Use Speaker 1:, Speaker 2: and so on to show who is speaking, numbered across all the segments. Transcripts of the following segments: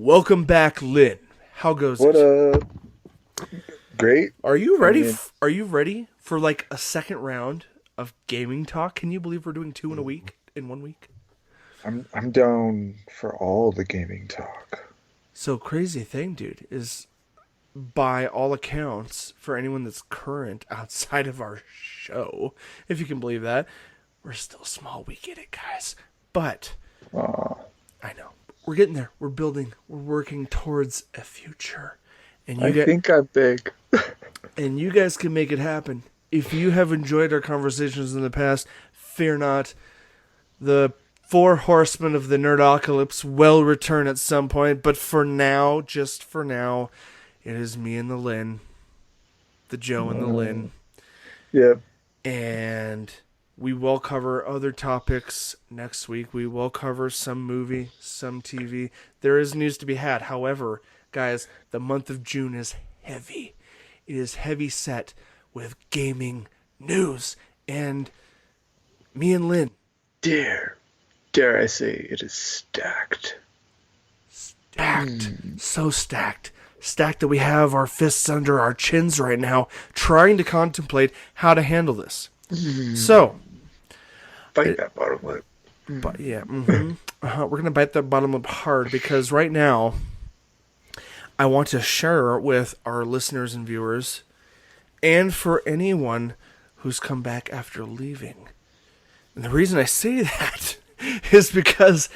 Speaker 1: Welcome back, Lynn. How goes
Speaker 2: What
Speaker 1: it?
Speaker 2: Great.
Speaker 1: Are you ready?
Speaker 2: I mean,
Speaker 1: Are you ready for like a second round of gaming talk? Can you believe we're doing two in a week? In 1 week?
Speaker 2: I'm down for all the gaming talk.
Speaker 1: So crazy thing, dude, is by all accounts, for anyone that's current outside of our show, if you can believe that, we're still small. We get it, guys. But
Speaker 2: Aw,
Speaker 1: I know we're getting there. We're building. We're working towards a future, and
Speaker 2: I think I'm big.
Speaker 1: and you guys can make it happen. If you have enjoyed our conversations in the past, fear not. The four horsemen of the Nerdocalypse will return at some point, but for now, just for now, it is me and the Lynn, the Joe and the Lynn,
Speaker 2: Yep.
Speaker 1: and we will cover other topics next week. We will cover some movie, some TV. There is news to be had. However, guys, the month of June is heavy. It is heavy set with gaming news. And me and Lynn.
Speaker 2: Dare I say it is stacked.
Speaker 1: Stacked. So stacked. Stacked that we have our fists under our chins right now, trying to contemplate how to handle this. So,
Speaker 2: Bite that bottom lip.
Speaker 1: but yeah, we're going to bite that bottom lip hard because right now, I want to share with our listeners and viewers, and for anyone who's come back after leaving. And the reason I say that is because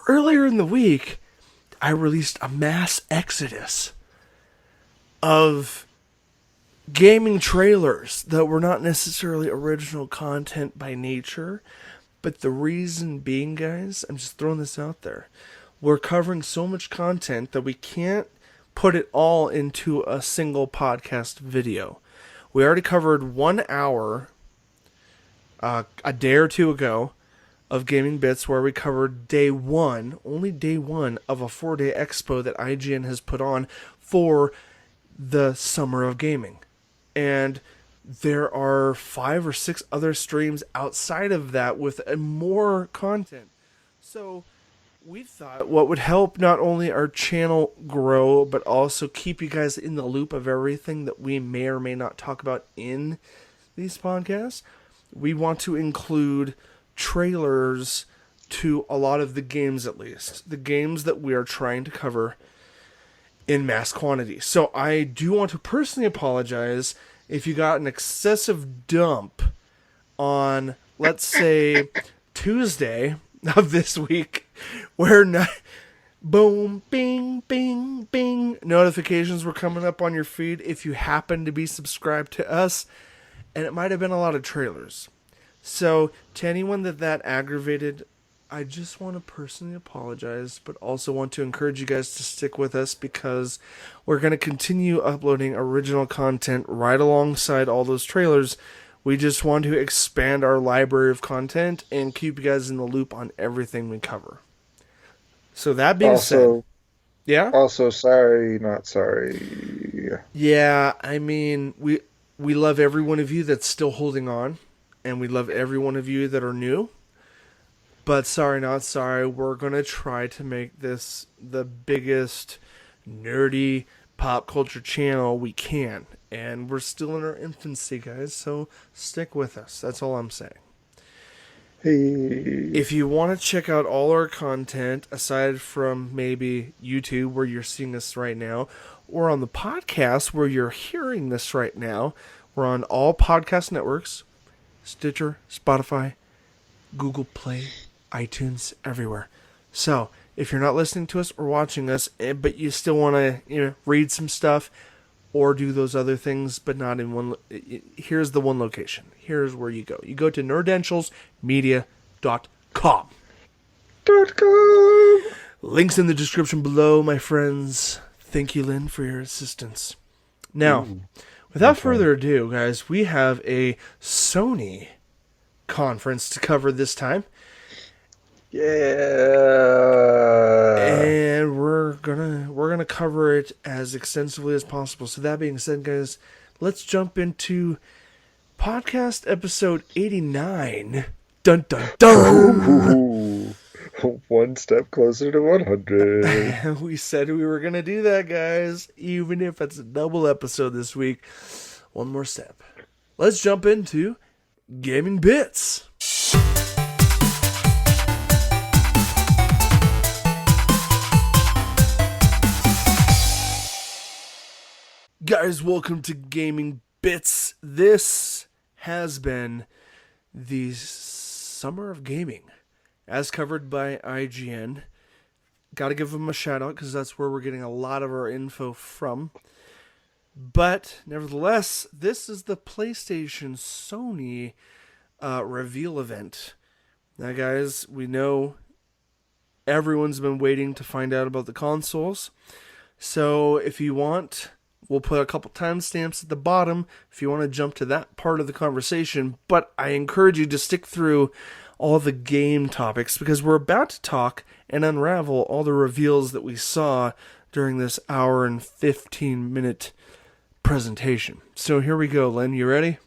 Speaker 1: earlier in the week, I released a mass exodus of gaming trailers that were not necessarily original content by nature. But the reason being, guys, I'm just throwing this out there. We're covering so much content that we can't put it all into a single podcast video. We already covered 1 hour a day or two ago of Gaming Bits where we covered only day one of a 4-day expo that IGN has put on for the summer of gaming. And there are 5 or 6 other streams outside of that with more content. So we thought what would help not only our channel grow, but also keep you guys in the loop of everything that we may or may not talk about in these podcasts, we want to include trailers to a lot of the games, at least. The games that we are trying to cover in mass quantity. So I do want to personally apologize if you got an excessive dump on, let's say, Tuesday of this week, where boom, bing, bing, bing, notifications were coming up on your feed if you happen to be subscribed to us, and it might have been a lot of trailers. So to anyone that aggravated, I just want to personally apologize, but also want to encourage you guys to stick with us because we're going to continue uploading original content right alongside all those trailers. We just want to expand our library of content and keep you guys in the loop on everything we cover. So that being said, yeah?
Speaker 2: Also, sorry, not sorry.
Speaker 1: Yeah, I mean, we love every one of you that's still holding on, and we love every one of you that are new. But sorry, not sorry, we're going to try to make this the biggest nerdy pop culture channel we can. And we're still in our infancy, guys, so stick with us. That's all I'm saying.
Speaker 2: Hey.
Speaker 1: If you want to check out all our content, aside from maybe YouTube, where you're seeing us right now, or on the podcast, where you're hearing this right now, we're on all podcast networks, Stitcher, Spotify, Google Play, iTunes, everywhere. So, if you're not listening to us or watching us, but you still want to read some stuff or do those other things, but not in one, here's the one location. Here's where you go. You go to nerdentialsmedia.com. Links in the description below, my friends. Thank you, Lynn, for your assistance. Now, without further ado, guys, we have a Sony conference to cover this time.
Speaker 2: Yeah.
Speaker 1: And we're gonna cover it as extensively as possible. So that being said, guys, let's jump into podcast episode 89. Dun dun dun.
Speaker 2: One step closer to 100.
Speaker 1: We said we were going to do that, guys. Even if it's a double episode this week. One more step. Let's jump into Gaming Bits. Guys, welcome to Gaming Bits. This has been the summer of gaming, as covered by IGN. Gotta give them a shout out because that's where we're getting a lot of our info from. But nevertheless, this is the PlayStation Sony reveal event. Now, guys, we know everyone's been waiting to find out about the consoles. So if you want, we'll put a couple timestamps at the bottom if you want to jump to that part of the conversation. But I encourage you to stick through all the game topics because we're about to talk and unravel all the reveals that we saw during this hour and 15-minute presentation. So here we go, Len. You ready?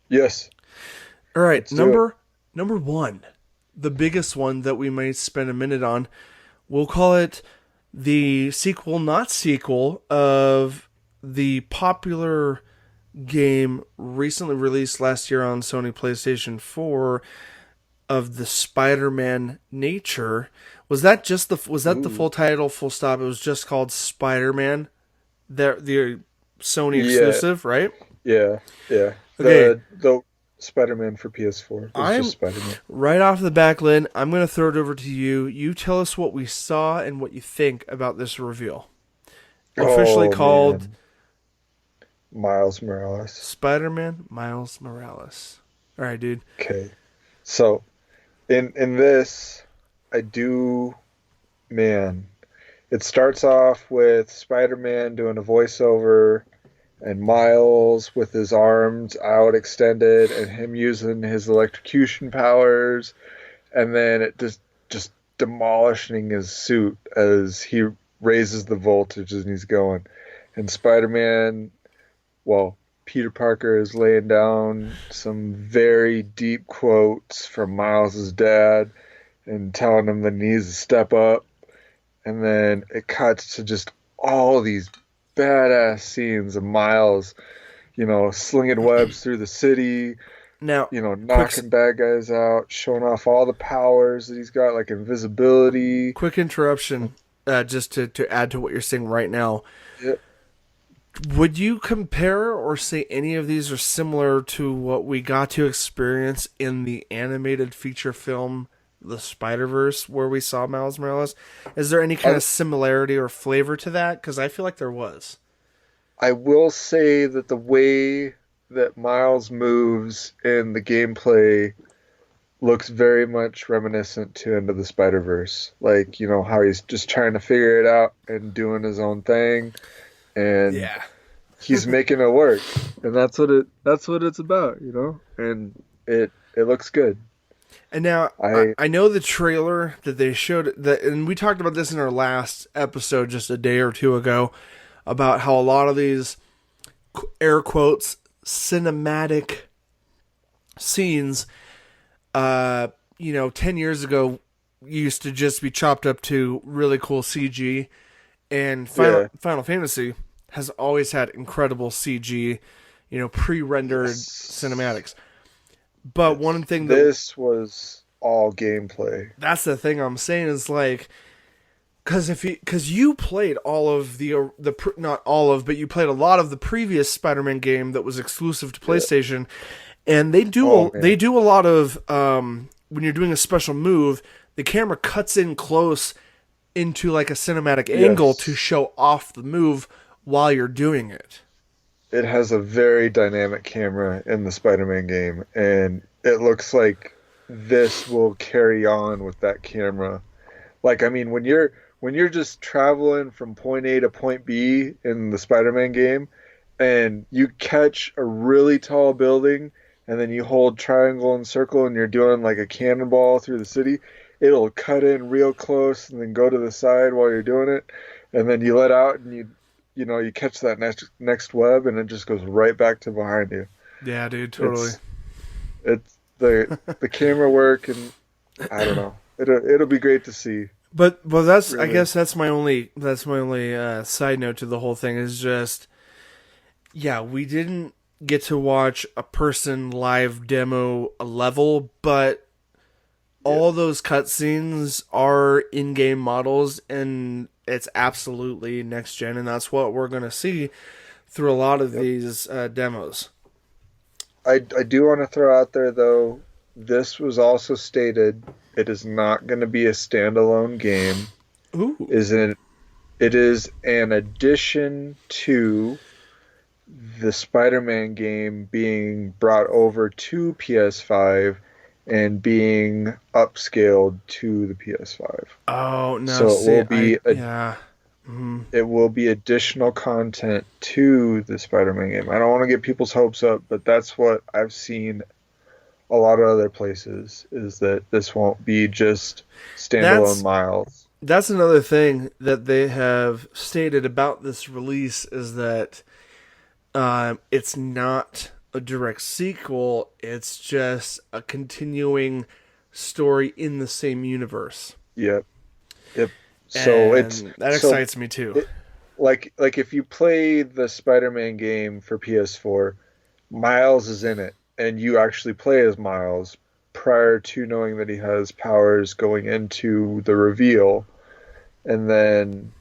Speaker 2: Yes.
Speaker 1: All right.
Speaker 2: Let's do
Speaker 1: Number one, the biggest one that we might spend a minute on. We'll call it the sequel, not sequel, of the popular game recently released last year on Sony PlayStation 4 of the Spider-Man Nature. Was that the full title, full stop? It was just called Spider-Man, the Sony exclusive, right?
Speaker 2: Yeah.
Speaker 1: Okay.
Speaker 2: The Spider-Man for PS4. Just Spider-Man.
Speaker 1: Right off the back, Lynn, I'm going to throw it over to you. You tell us what we saw and what you think about this reveal. Officially called
Speaker 2: Miles Morales.
Speaker 1: Spider-Man Miles Morales. All right, dude.
Speaker 2: Okay. So, in this, it starts off with Spider-Man doing a voiceover and Miles with his arms out extended and him using his electrocution powers, and then it just demolishing his suit as he raises the voltage and he's going. And Spider-Man, Peter Parker is laying down some very deep quotes from Miles' dad and telling him that he needs to step up. And then it cuts to just all these badass scenes of Miles, slinging webs through the city,
Speaker 1: now,
Speaker 2: knocking bad guys out, showing off all the powers that he's got, like invisibility.
Speaker 1: Quick interruption, just to add to what you're saying right now.
Speaker 2: Yep.
Speaker 1: Would you compare or say any of these are similar to what we got to experience in the animated feature film The Spider-Verse, where we saw Miles Morales? Is there any kind of similarity or flavor to that? Because I feel like there was.
Speaker 2: I will say that the way that Miles moves in the gameplay looks very much reminiscent to Into the Spider-Verse. Like, how he's just trying to figure it out and doing his own thing. And he's making it work. And that's what it's about, And it looks good.
Speaker 1: And now, I know the trailer that they showed, and we talked about this in our last episode just a day or two ago, about how a lot of these, air quotes, cinematic scenes, 10 years ago, used to just be chopped up to really cool CG, and Final Fantasy has always had incredible CG, pre-rendered cinematics. But one thing
Speaker 2: this was all gameplay.
Speaker 1: That's the thing I'm saying is because you played all of not all of, but you played a lot of the previous Spider-Man game that was exclusive to PlayStation, and they do a lot of when you're doing a special move, the camera cuts in close into like a cinematic angle to show off the move while you're doing it.
Speaker 2: It has a very dynamic camera in the Spider-Man game, and it looks like this will carry on with that camera. Like, I mean, when you're just traveling from point A to point B in the Spider-Man game, and you catch a really tall building, and then you hold triangle and circle, and you're doing like a cannonball through the city, it'll cut in real close and then go to the side while you're doing it, and then you let out and you catch that next web, and it just goes right back to behind you.
Speaker 1: Yeah, dude, totally.
Speaker 2: It's the camera work, and I don't know. It'll be great to see.
Speaker 1: But that's I
Speaker 2: Really.
Speaker 1: guess that's my only side note to the whole thing is just yeah, we didn't get to watch a person live demo a level, but
Speaker 2: Yeah.
Speaker 1: all those cutscenes are in-game models, and it's absolutely next gen, and that's what we're gonna see through a lot of
Speaker 2: Yep.
Speaker 1: these demos.
Speaker 2: I do want to throw out there though, this was also stated it is not going to be a standalone game.
Speaker 1: Ooh,
Speaker 2: It is an addition to the Spider-Man game being brought over to PS5 and being upscaled to the PS5.
Speaker 1: oh no,
Speaker 2: So
Speaker 1: see, yeah. Mhm.
Speaker 2: it will be additional content to the Spider-Man game. I don't want to get people's hopes up, but that's what I've seen a lot of other places is that this won't be just standalone
Speaker 1: That's
Speaker 2: Miles.
Speaker 1: that's another thing that they have stated about this release is that it's not a direct sequel. It's just a continuing story in the same universe,
Speaker 2: Yep. Yep. So it's
Speaker 1: and that
Speaker 2: so
Speaker 1: excites me too.
Speaker 2: it, like if you play the Spider-Man game for PS4, Miles is in it and you actually play as Miles prior to knowing that he has powers going into the reveal. And then,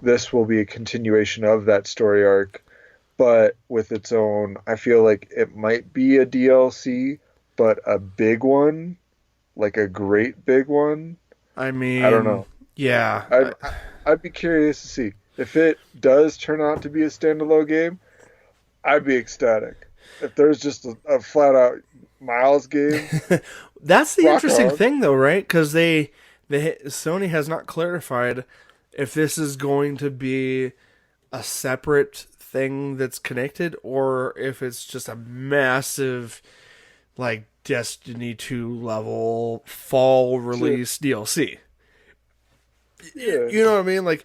Speaker 2: this will be a continuation of that story arc, but with its own, I feel like it might be a DLC, but a big one, like a great big one.
Speaker 1: I
Speaker 2: I don't
Speaker 1: mean,
Speaker 2: know.
Speaker 1: yeah,
Speaker 2: I'd be curious to see. If it does turn out to be a standalone game, I'd be ecstatic. If there's just a flat out Miles game,
Speaker 1: that's the
Speaker 2: rock
Speaker 1: interesting
Speaker 2: on.
Speaker 1: thing, though, right? Because Sony has not clarified if this is going to be a separate thing that's connected, or if it's just a massive like Destiny 2 level fall
Speaker 2: So,
Speaker 1: release DLC.
Speaker 2: yeah,
Speaker 1: You know what I mean? Like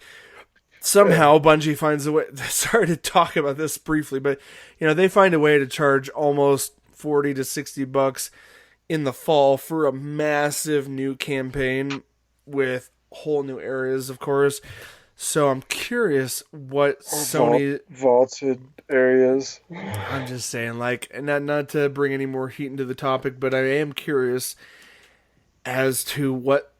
Speaker 2: yeah,
Speaker 1: somehow Bungie finds a way. Sorry to talk about this briefly, but they find a way to charge almost 40 to $60 in the fall for a massive new campaign with whole new areas, of course. So I'm curious what
Speaker 2: or
Speaker 1: Sony.
Speaker 2: vaulted areas.
Speaker 1: I'm just saying, like, and not to bring any more heat into the topic, but I am curious as to what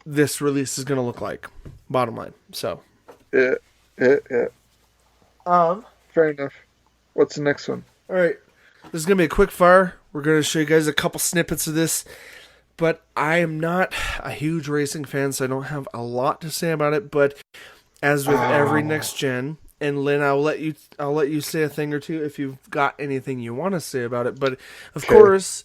Speaker 1: this release is going to look like. Bottom line. So,
Speaker 2: Yeah, yeah.
Speaker 1: um,
Speaker 2: Fair enough. What's the next one?
Speaker 1: all right, this is going to be a quick fire. We're going to show you guys a couple snippets of this, but I am not a huge racing fan, so I don't have a lot to say about it. But as with every
Speaker 2: Oh,
Speaker 1: next gen, and Lynn, I'll let you say a thing or two if you've got anything you want to say about it. But of
Speaker 2: okay.
Speaker 1: course,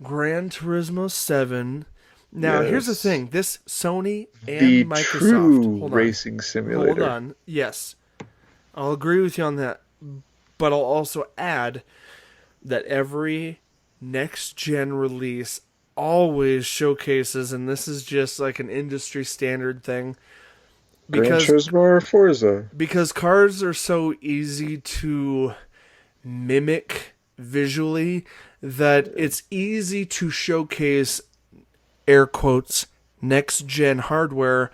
Speaker 1: Gran Turismo 7. Now, here's the
Speaker 2: Yes.
Speaker 1: thing. This Sony
Speaker 2: The
Speaker 1: and Microsoft.
Speaker 2: true
Speaker 1: Hold on.
Speaker 2: racing
Speaker 1: Hold
Speaker 2: simulator.
Speaker 1: on. Yes. I'll agree with you on that. But I'll also add that every next gen release always showcases, and this is just like an industry standard thing,
Speaker 2: Gran
Speaker 1: because
Speaker 2: Turismo or Forza?
Speaker 1: cars are so easy to mimic visually that it's easy to showcase air quotes next gen hardware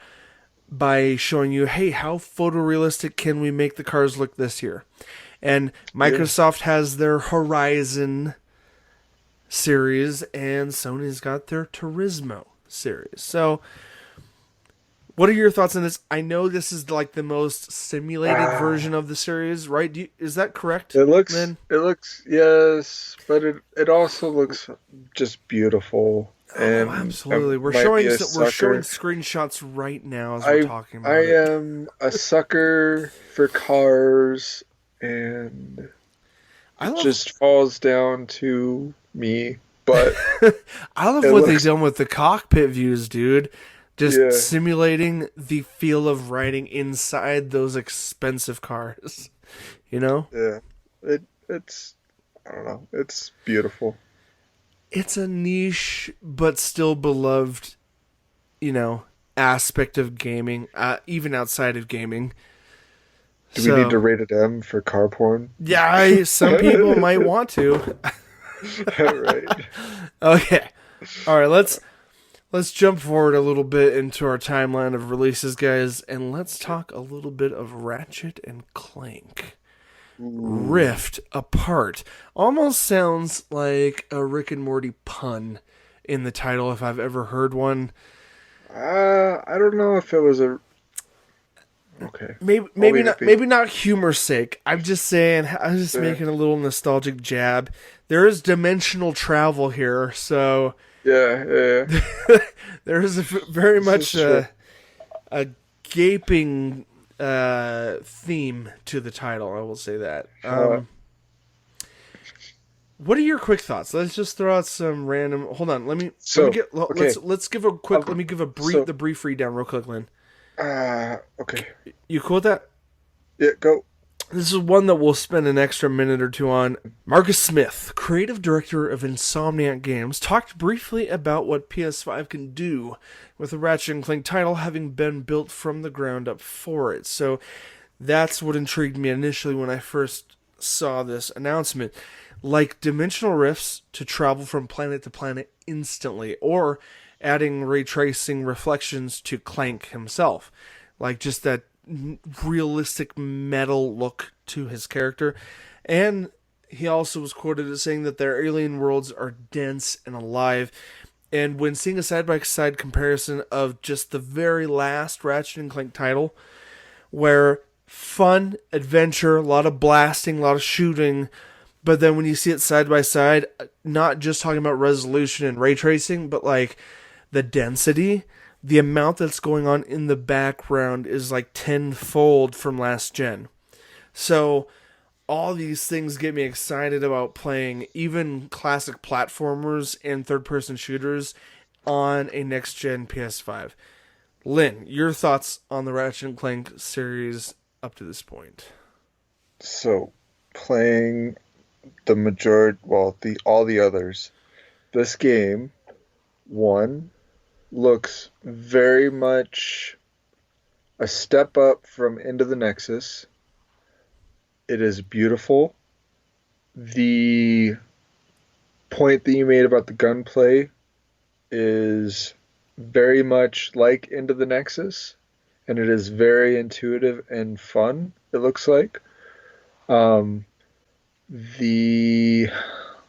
Speaker 1: by showing you, hey, how photorealistic can we make the cars look this year? And
Speaker 2: Yeah.
Speaker 1: Microsoft has their Horizon series, and Sony's got their Turismo series. So, what are your thoughts on this? I know this is like the most simulated
Speaker 2: Ah,
Speaker 1: version of the series, right? Is that correct,
Speaker 2: it looks
Speaker 1: Lynn?
Speaker 2: it looks yes, but it also looks just beautiful
Speaker 1: Oh,
Speaker 2: and I
Speaker 1: absolutely. We're
Speaker 2: might be
Speaker 1: showing
Speaker 2: a
Speaker 1: we're showing
Speaker 2: sucker.
Speaker 1: screenshots right now as we're
Speaker 2: I
Speaker 1: talking
Speaker 2: I
Speaker 1: about it.
Speaker 2: am a sucker for cars and
Speaker 1: I
Speaker 2: it
Speaker 1: love
Speaker 2: just falls down to me, but
Speaker 1: I love
Speaker 2: it
Speaker 1: what they've
Speaker 2: looks
Speaker 1: done with the cockpit views, dude. Just
Speaker 2: yeah,
Speaker 1: simulating the feel of riding inside those expensive cars. You know?
Speaker 2: yeah. It's I don't know. It's beautiful.
Speaker 1: It's a niche but still beloved, you know, aspect of gaming, even outside of gaming.
Speaker 2: Do we need to
Speaker 1: So,
Speaker 2: rate it M for car porn?
Speaker 1: yeah, some people might want to.
Speaker 2: Right.
Speaker 1: Okay. All right, let's jump forward a little bit into our timeline of releases, guys, and let's talk a little bit of Ratchet and Clank.
Speaker 2: Ooh.
Speaker 1: Rift Apart. Almost sounds like a Rick and Morty pun in the title if I've ever heard one.
Speaker 2: I don't know if it was a. Okay.
Speaker 1: Maybe
Speaker 2: I'll
Speaker 1: maybe
Speaker 2: leave it
Speaker 1: not
Speaker 2: be.
Speaker 1: maybe not humor's sake. I'm just saying I'm just
Speaker 2: Yeah.
Speaker 1: making a little nostalgic jab. There is dimensional travel here, so
Speaker 2: Yeah. Yeah.
Speaker 1: there is very
Speaker 2: This
Speaker 1: much
Speaker 2: is true.
Speaker 1: a gaping theme to the title. I will say that.
Speaker 2: Uh,
Speaker 1: What are your quick thoughts? Let's just throw out some random. Hold on. Let me
Speaker 2: so
Speaker 1: get.
Speaker 2: okay.
Speaker 1: Let's give a quick. Let
Speaker 2: Um,
Speaker 1: me give a
Speaker 2: so
Speaker 1: brief read down real quick, Lynn.
Speaker 2: okay.
Speaker 1: You cool with that?
Speaker 2: Yeah. Go.
Speaker 1: This is one that we'll spend an extra minute or two on. Marcus Smith, creative director of Insomniac Games, talked briefly about what PS5 can do with the Ratchet and Clank title having been built from the ground up for it. So that's what intrigued me initially when I first saw this announcement. Like dimensional rifts to travel from planet to planet instantly, or adding ray tracing reflections to Clank himself. Like just that realistic metal look to his character. And he also was quoted as saying that their alien worlds are dense and alive. And when seeing a side by side comparison of just the very last Ratchet and Clank title, where fun, adventure, a lot of blasting, a lot of shooting, but then when you see it side by side, not just talking about resolution and ray tracing, but like the density, the amount that's going on in the background is like tenfold from last gen. So all these things get me excited about playing even classic platformers and third person shooters on a next gen PS5. Lynn, your thoughts on the Ratchet and Clank series up to this point?
Speaker 2: So playing the majority, well, the all the others. This game, one, looks very much a step up from Into the Nexus. It is beautiful. The point that you made about the gunplay is very much like Into the Nexus, and it is very intuitive and fun, it looks like. Um, the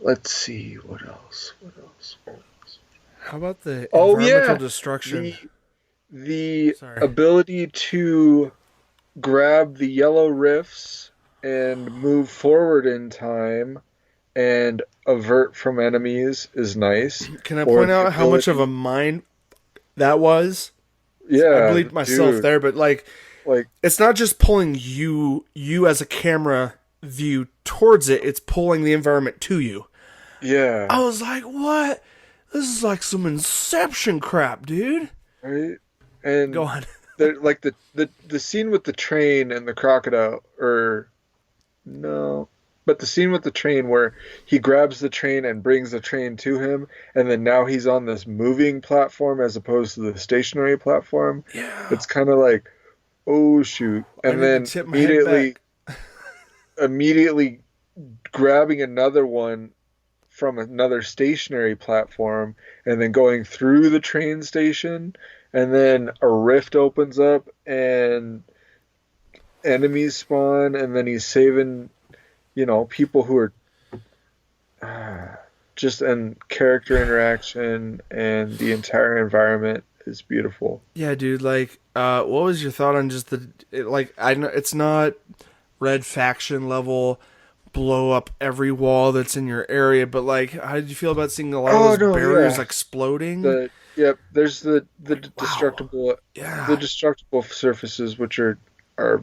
Speaker 2: let's see, what else? What else?
Speaker 1: How about the
Speaker 2: Oh
Speaker 1: environmental
Speaker 2: yeah,
Speaker 1: destruction?
Speaker 2: the the
Speaker 1: Sorry.
Speaker 2: ability to grab the yellow rifts and move forward in time and avert from enemies is nice.
Speaker 1: Can I
Speaker 2: Or
Speaker 1: point
Speaker 2: the
Speaker 1: out how much of a
Speaker 2: ability,
Speaker 1: mind that was? I
Speaker 2: yeah,
Speaker 1: believed myself
Speaker 2: dude,
Speaker 1: there, but like
Speaker 2: like
Speaker 1: it's not just pulling you as a camera view towards it, it's pulling the environment to you. I
Speaker 2: yeah,
Speaker 1: was like, what? This is like some Inception crap, dude.
Speaker 2: right?
Speaker 1: Go
Speaker 2: And
Speaker 1: on.
Speaker 2: like the scene with the train and the crocodile, or no, but the scene with the train where he grabs the train and brings the train to him, and then now he's on this moving platform as opposed to the stationary platform.
Speaker 1: Yeah.
Speaker 2: It's kind of like, oh shoot.
Speaker 1: I
Speaker 2: And
Speaker 1: need to
Speaker 2: then
Speaker 1: tip my head
Speaker 2: immediately
Speaker 1: back.
Speaker 2: immediately grabbing another one from another stationary platform and then going through the train station, and then a rift opens up and enemies spawn, and then he's saving, people who are just, and character interaction and the entire environment is beautiful.
Speaker 1: Yeah, dude, like what was your thought on just like I know it's not red faction level blow up every wall that's in your area, but like how did you feel about seeing a lot of
Speaker 2: Oh
Speaker 1: those
Speaker 2: no,
Speaker 1: barriers
Speaker 2: yeah.
Speaker 1: exploding?
Speaker 2: There's the
Speaker 1: Like, wow.
Speaker 2: destructible the
Speaker 1: Yeah.
Speaker 2: destructible surfaces, which are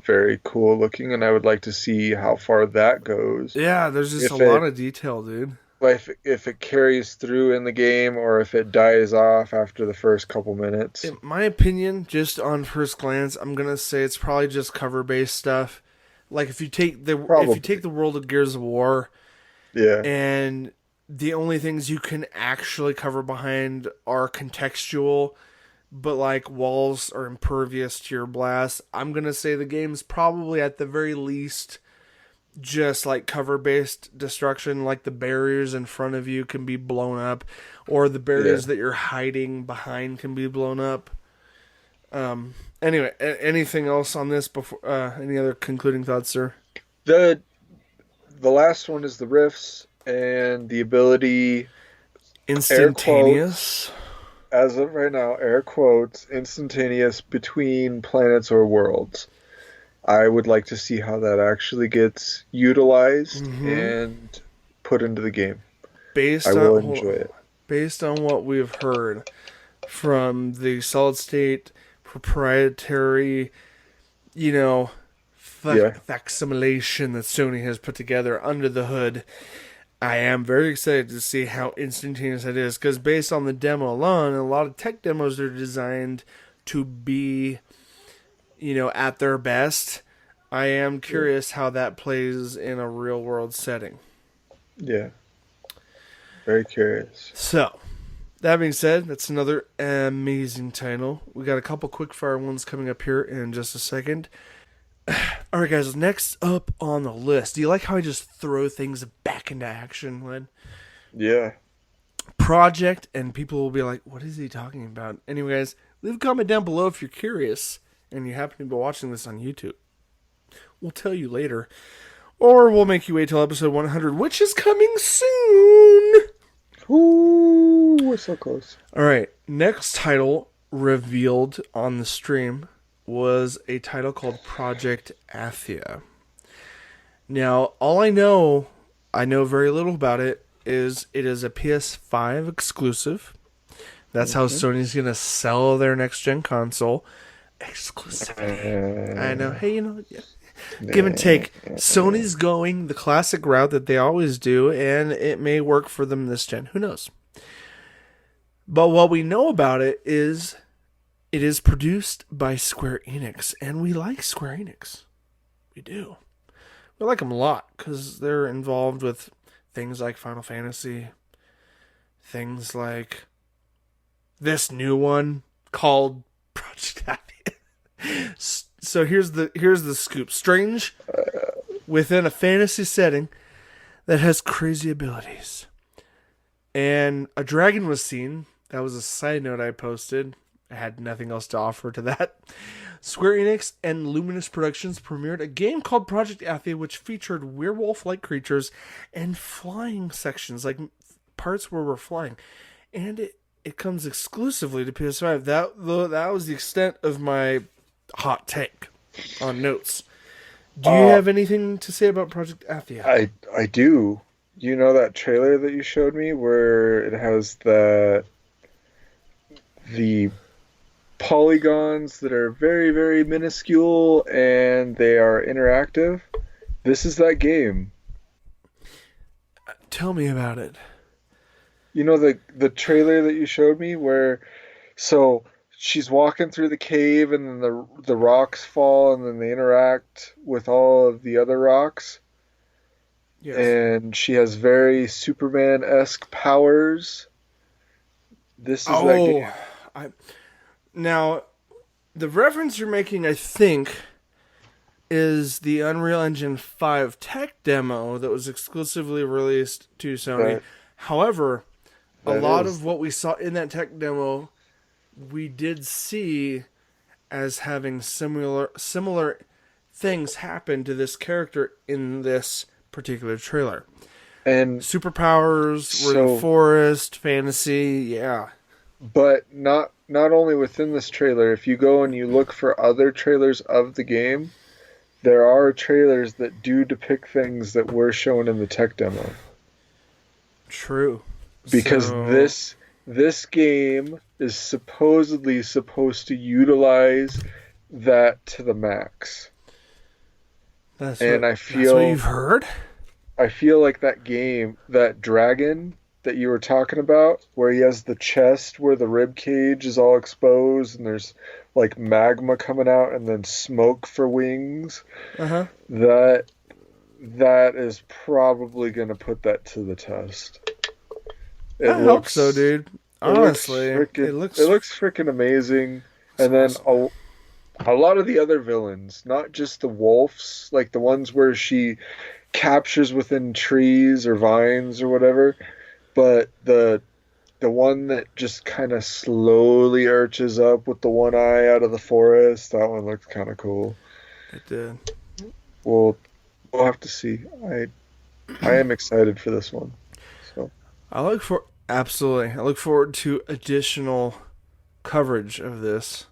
Speaker 2: very cool looking, and I would like to see how far that goes.
Speaker 1: Yeah, there's just a
Speaker 2: If
Speaker 1: lot
Speaker 2: it
Speaker 1: of detail, dude.
Speaker 2: if it carries through in the game, or if it dies off after the first couple minutes.
Speaker 1: In my opinion, just on first glance, I'm gonna say it's probably just cover based stuff. Like if you take
Speaker 2: Probably.
Speaker 1: the world of Gears of War
Speaker 2: Yeah.
Speaker 1: and the only things you can actually cover behind are contextual, but like walls are impervious to your blast. I'm gonna say the game's probably at the very least just like cover based destruction, like the barriers in front of you can be blown up, or the barriers that you're hiding behind can be blown up. Anyway, anything else on this before? Any other concluding thoughts, sir?
Speaker 2: The last one is the rifts and the ability, air quotes,
Speaker 1: Instantaneous.
Speaker 2: as of right now, air quotes, instantaneous between planets or worlds. I would like to see how that actually gets utilized and put into the game. I will enjoy it.
Speaker 1: Based on what we've heard from the solid state proprietary, facsimilation that Sony has put together under the hood, I am very excited to see how instantaneous it is. Because based on the demo alone, a lot of tech demos are designed to be, at their best. I am curious how that plays in a real world setting.
Speaker 2: Yeah. Very curious.
Speaker 1: So, that being said, that's another amazing title. We got a couple quickfire ones coming up here in just a second. Alright guys, next up on the list. Do you like how I just throw things back into action, Lynn?
Speaker 2: Yeah.
Speaker 1: Project, and people will be like, what is he talking about? Anyway guys, leave a comment down below if you're curious and you happen to be watching this on YouTube. We'll tell you later. Or we'll make you wait till episode 100, which is coming soon!
Speaker 2: Ooh, we're so close.
Speaker 1: Alright, next title revealed on the stream was a title called Project Athia. Now, all I know very little about it is a PS5 exclusive. That's how Sony's going to sell their next-gen console. Exclusive. I know. Hey, give and take. Sony's going the classic route that they always do, and it may work for them this gen. Who knows? But what we know about it is produced by Square Enix, and we like Square Enix. We do. We like them a lot because they're involved with things like Final Fantasy, things like this new one called Project Athia. So here's the scoop. Strange within a fantasy setting that has crazy abilities. And a dragon was seen. That was a side note I posted. I had nothing else to offer to that. Square Enix and Luminous Productions premiered a game called Project Athia, which featured werewolf-like creatures and flying sections, like parts where we're flying. And it comes exclusively to PS5. That was the extent of my hot take on notes. Do you have anything to say about Project Athia?
Speaker 2: I do. You know that trailer that you showed me where it has the polygons that are very, very minuscule and they are interactive? This is that game.
Speaker 1: Tell me about it.
Speaker 2: You know the trailer that you showed me where she's walking through the cave and then the rocks fall and then they interact with all of the other rocks.
Speaker 1: Yes.
Speaker 2: And she has very Superman-esque powers. This is that game.
Speaker 1: Now, the reference you're making, I think, is the Unreal Engine 5 tech demo that was exclusively released to Sony. However, a lot of what we saw in that tech demo, we did see as having similar things happen to this character in this particular trailer. And superpowers, we're in the forest, fantasy, yeah.
Speaker 2: But not only within this trailer, if you go and you look for other trailers of the game, there are trailers that do depict things that were shown in the tech demo.
Speaker 1: True.
Speaker 2: Because this game is supposedly supposed to utilize that to the max.
Speaker 1: That's what you've heard?
Speaker 2: I feel like that game, that dragon that you were talking about, where he has the chest where the rib cage is all exposed and there's like magma coming out and then smoke for wings. That is probably going to put that to the test.
Speaker 1: I hope so, dude. Honestly,
Speaker 2: it looks freaking amazing. And then a lot of the other villains, not just the wolves, like the ones where she captures within trees or vines or whatever, but the one that just kind of slowly arches up with the one eye out of the forest, that one looks kind of cool.
Speaker 1: It did.
Speaker 2: We'll we'll have to see. I am excited for this one. So
Speaker 1: Absolutely. I look forward to additional coverage of this.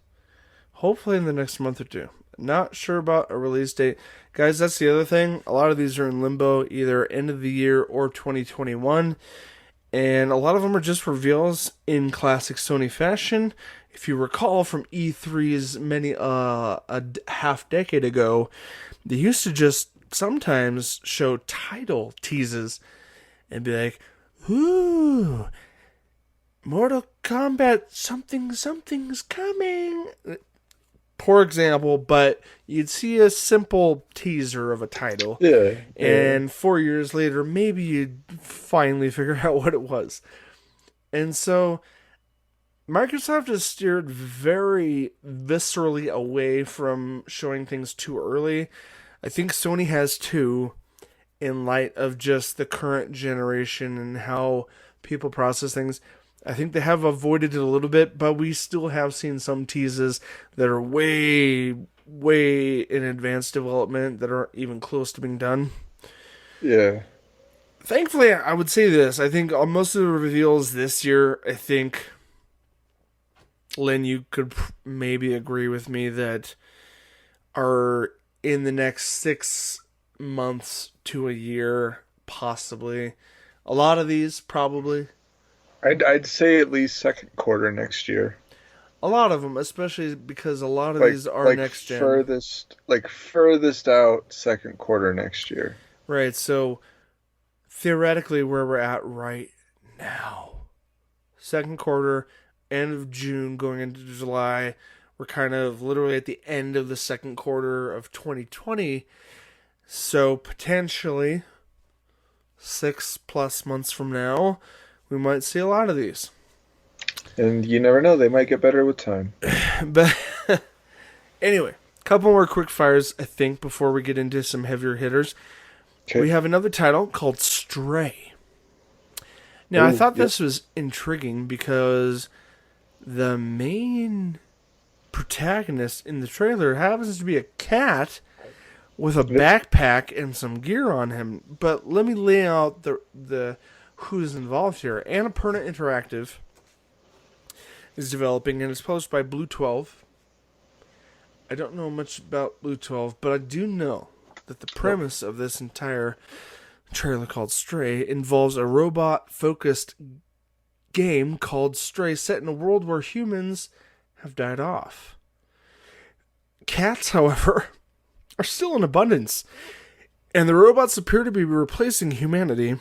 Speaker 1: Hopefully in the next month or two. Not sure about a release date. Guys, that's the other thing. A lot of these are in limbo, either end of the year or 2021. And a lot of them are just reveals in classic Sony fashion. If you recall from E3's many half decade ago, they used to just sometimes show title teases and be like, "Ooh, Mortal Kombat something's coming." Poor example, but you'd see a simple teaser of a title.
Speaker 2: yeah,
Speaker 1: And 4 years later, maybe you'd finally figure out what it was. And so Microsoft has steered very viscerally away from showing things too early. I think Sony has too, in light of just the current generation and how people process things. I think they have avoided it a little bit, but we still have seen some teases that are way, way in advanced development that aren't even close to being done.
Speaker 2: yeah.
Speaker 1: Thankfully, I would say this. I think on most of the reveals this year, I think, Lynn, you could maybe agree with me that are in the next 6 months to a year, possibly. A lot of these, probably.
Speaker 2: I'd say at least second quarter next year.
Speaker 1: A lot of them, especially because a lot of
Speaker 2: Like
Speaker 1: these are
Speaker 2: like
Speaker 1: next gen.
Speaker 2: furthest out second quarter next year.
Speaker 1: Right, so theoretically where we're at right now. Second quarter, end of June, going into July. We're kind of literally at the end of the second quarter of 2020. So potentially 6+ months from now, we might see a lot of these.
Speaker 2: And you never know, they might get better with time.
Speaker 1: But anyway, a couple more quick fires, I think, before we get into some heavier hitters.
Speaker 2: Okay.
Speaker 1: We have another title called Stray. Now, I thought this was intriguing because the main protagonist in the trailer happens to be a cat with a backpack and some gear on him. But let me lay out the who's involved here. Annapurna Interactive is developing, and it's published by Blue 12. I don't know much about Blue 12, but I do know that the premise of this entire trailer called Stray involves a robot-focused game called Stray set in a world where humans have died off. Cats, however, are still in abundance, and the robots appear to be replacing humanity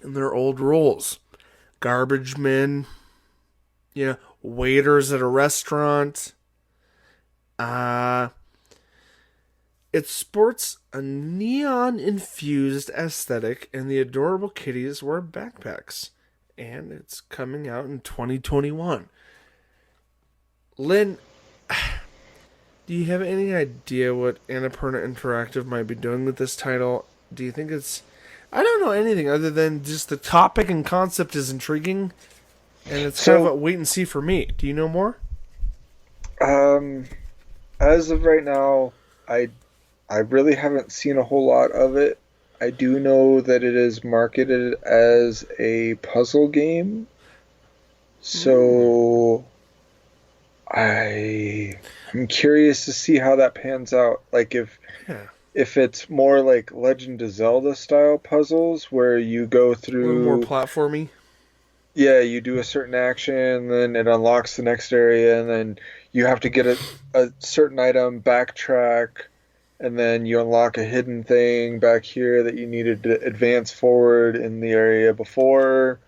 Speaker 1: in their old roles. Garbage men, waiters at a restaurant. It sports a neon-infused aesthetic, and the adorable kitties wear backpacks. And it's coming out in 2021. Lynn, do you have any idea what Annapurna Interactive might be doing with this title? Do you think it's... I don't know anything other than just the topic and concept is intriguing, and it's kind of a wait and see for me. Do you know more?
Speaker 2: As of right now, I really haven't seen a whole lot of it. I do know that it is marketed as a puzzle game. So I'm curious to see how that pans out. Like if it's more like Legend of Zelda style puzzles where you go through
Speaker 1: A little more platformy.
Speaker 2: Yeah, you do a certain action, then it unlocks the next area, and then you have to get a certain item, backtrack, and then you unlock a hidden thing back here that you needed to advance forward in the area before.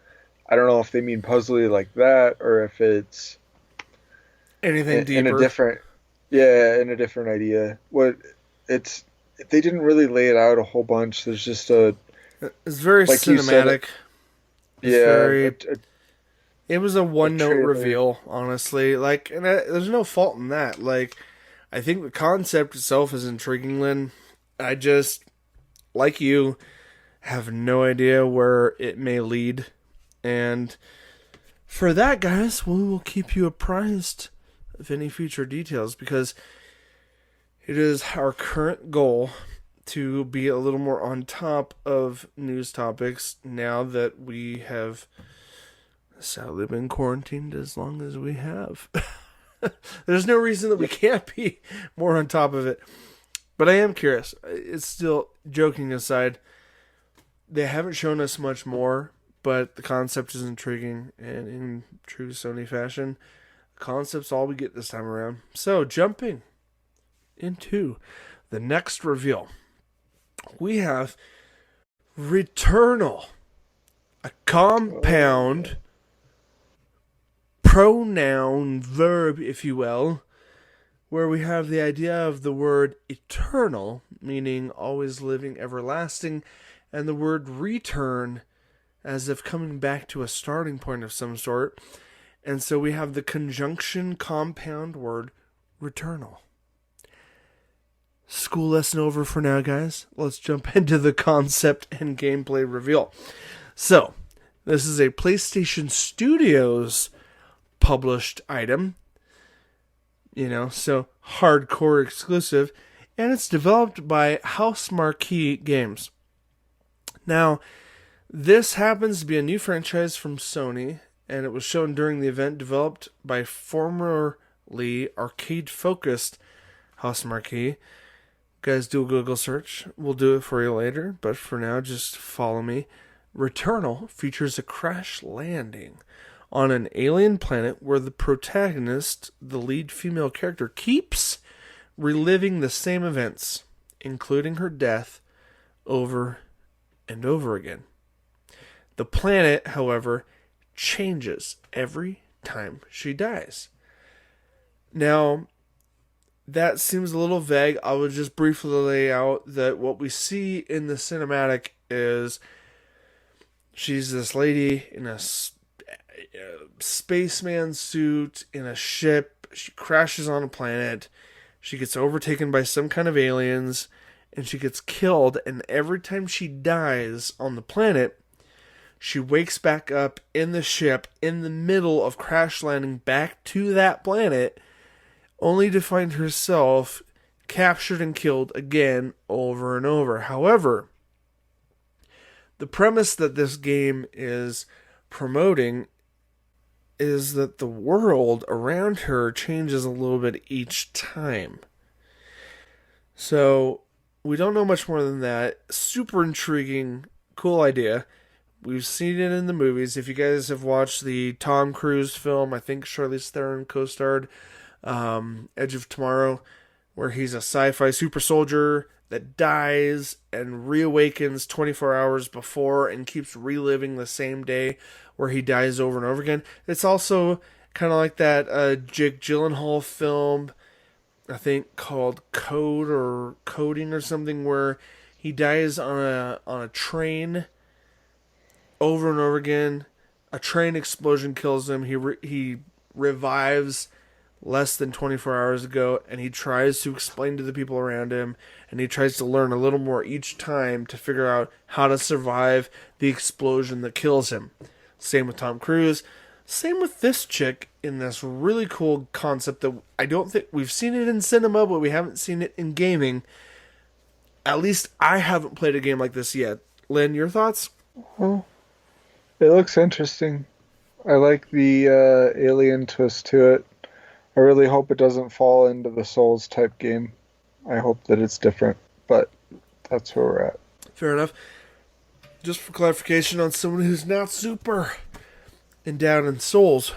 Speaker 2: I don't know if they mean puzzly like that, or if it's
Speaker 1: anything deeper.
Speaker 2: In a different idea. They didn't really lay it out a whole bunch. There's just
Speaker 1: it's very
Speaker 2: like
Speaker 1: cinematic. It was a one-note
Speaker 2: trailer.
Speaker 1: reveal, honestly. There's no fault in that. I think the concept itself is intriguing, Lynn. like you, have no idea where it may lead. And for that, guys, we will keep you apprised of any future details, because it is our current goal to be a little more on top of news topics now that we have sadly been quarantined as long as we have. There's no reason that we can't be more on top of it. But I am curious. It's still, joking aside, they haven't shown us much more, but the concept is intriguing, and in true Sony fashion, the concept's all we get this time around. So, jumping into the next reveal, we have Returnal, a compound pronoun verb, if you will, where we have the idea of the word eternal, meaning always living, everlasting, and the word return, as if coming back to a starting point of some sort. And so we have the conjunction compound word returnal. School lesson over for now, guys. Let's jump into the concept and gameplay reveal. So, this is a PlayStation Studios published item. So hardcore exclusive. And it's developed by House Marquee Games. Now, this happens to be a new franchise from Sony, and it was shown during the event, developed by formerly arcade-focused House Marquee. Guys, do a Google search. We'll do it for you later, but for now, just follow me. Returnal features a crash landing on an alien planet where the protagonist, the lead female character, keeps reliving the same events, including her death, over and over again. The planet, however, changes every time she dies. Now, that seems a little vague. I will just briefly lay out that what we see in the cinematic is she's this lady in a spaceman suit in a ship. She crashes on a planet. She gets overtaken by some kind of aliens, and she gets killed. And every time she dies on the planet, she wakes back up in the ship in the middle of crash landing back to that planet, only to find herself captured and killed again over and over. However, the premise that this game is promoting is that the world around her changes a little bit each time. So, we don't know much more than that. Super intriguing, cool idea. We've seen it in the movies. If you guys have watched the Tom Cruise film, I think Charlize Theron co-starred, Edge of Tomorrow, where he's a sci-fi super soldier that dies and reawakens 24 hours before and keeps reliving the same day where he dies over and over again. It's also kind of like that Jake Gyllenhaal film, I think called Code or Coding or something, where he dies on a train over and over again. A train explosion kills him. He revives less than 24 hours ago, and he tries to explain to the people around him, and he tries to learn a little more each time to figure out how to survive the explosion that kills him. Same with Tom Cruise. Same with this chick in this really cool concept that I don't think we've seen it in cinema, but we haven't seen it in gaming. At least I haven't played a game like this yet. Lynn, your thoughts?
Speaker 2: Well, it looks interesting. I like the alien twist to it. I really hope it doesn't fall into the Souls type game. I hope that it's different, but that's where we're at.
Speaker 1: Fair enough. Just for clarification on someone who's not super endowed in Souls,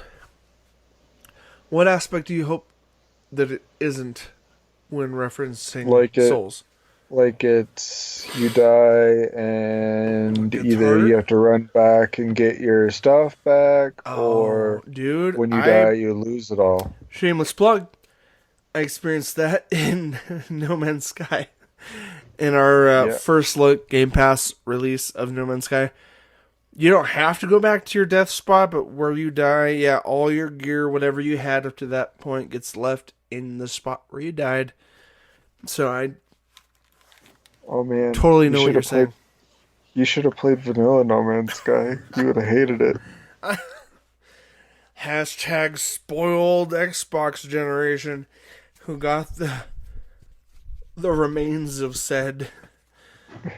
Speaker 1: what aspect do you hope that it isn't when referencing Souls?
Speaker 2: Like it's you die and
Speaker 1: It's
Speaker 2: either
Speaker 1: harder?
Speaker 2: you have to run back and get your stuff back, or
Speaker 1: Dude,
Speaker 2: when you die you lose it all.
Speaker 1: Shameless plug. I experienced that in No Man's Sky. In our first look Game Pass release of No Man's Sky. You don't have to go back to your death spot, but where you die, all your gear, whatever you had up to that point, gets left in the spot where you died. So
Speaker 2: Oh man,
Speaker 1: Totally
Speaker 2: you
Speaker 1: know what
Speaker 2: should
Speaker 1: you're
Speaker 2: have played.
Speaker 1: saying.
Speaker 2: You should have played Vanilla No Man's Sky. You would have hated it.
Speaker 1: Hashtag spoiled Xbox generation who got the remains of said